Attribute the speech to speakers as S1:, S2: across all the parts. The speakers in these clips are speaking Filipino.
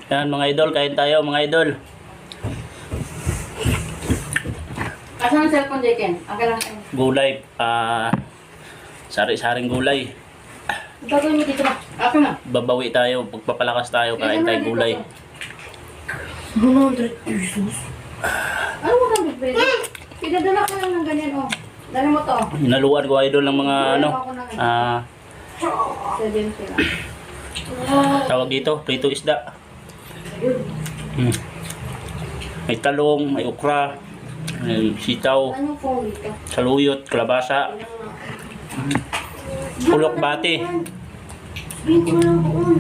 S1: Yan mga idol, kain tayo mga idol.
S2: Asan ang cellphone, Jeken? Aga lang kayo.
S1: Gulay, sari-saring gulay.
S2: Gagawin mo dito ba? Ako na.
S1: Babawi tayo, pagpapalakas tayo, kain tayo gulay.
S2: 100 pesos? Ano mo kang bibili? Pinadala ko lang ng ganyan, oh. Dali mo to.
S1: Hinaluan ko idol ng mga ano,
S2: 70 lang.
S1: tawag dito, prito isda. May talong, may okra, may sitaw,
S2: Anong phone dito?
S1: saluyot, kalabasa, pulok bati.
S2: Sabihin ko lang doon.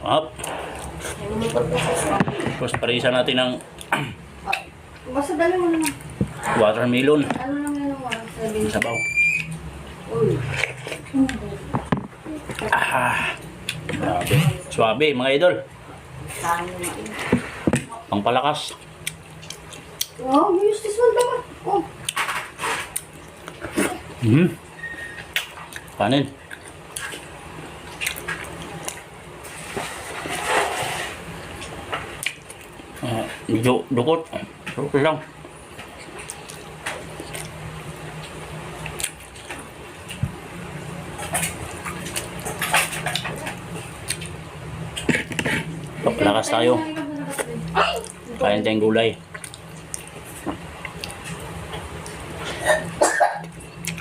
S1: Up. Tapos parisa natin ng
S2: Basta dali mo na lang.
S1: watermelon.
S2: Ano lang yan ang walang sabihin?
S1: Sabaw.
S2: Uy.
S1: Grabe. Suabe mga idol.
S2: Saan mo na yun?
S1: Pangpalakas.
S2: Wow, may use this one naman. Oh.
S1: Kanin. Medyo dukot. Okay lang. Papalakas tayo. Kain tayong gulay.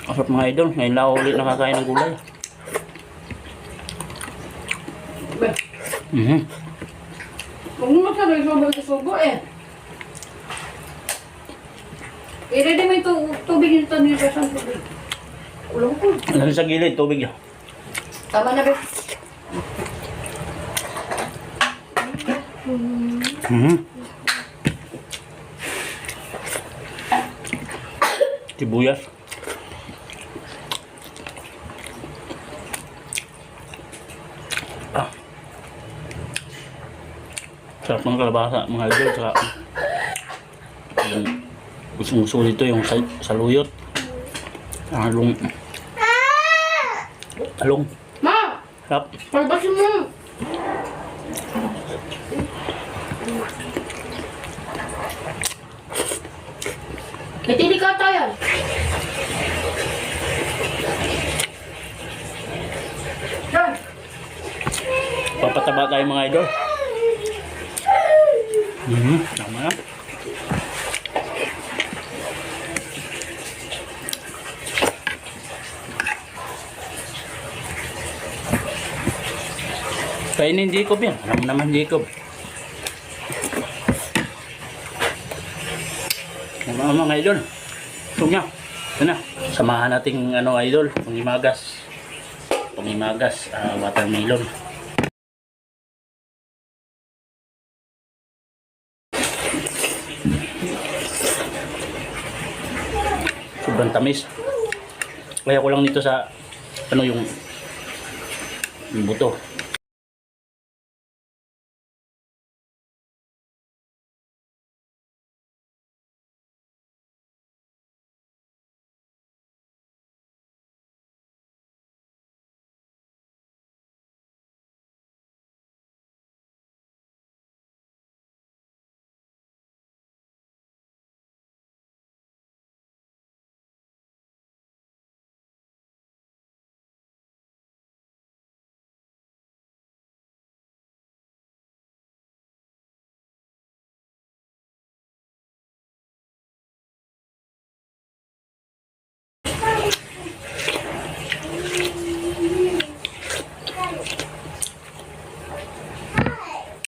S1: Masarap mga idol. Ngayon lang ulit nakakain ng gulay.
S2: Huwag mo magsabay sa sugo eh. I-ready mo yung tubig nito niyo sa tubig. Ulang ko.
S1: Ano sa gilid? Tubig yan.
S2: Tama na ba?
S1: Sibuyas. Sarap ng kalabasa mga idol. Saka gusto dito yung saluyot. Talong.
S2: Ma!
S1: Sarap.
S2: Pagbasin mo! Natili ka tayo. Yan.
S1: Papataba tayo mga idol. Tama na. Kainin Jacob yan. Alam mo naman Jacob. Mga idol. Gusto niya. Ito na. Samahan nating ano idol. Pangimagas. Watermelon. Sobrang tamis. Kaya ko lang nito sa ano yung buto.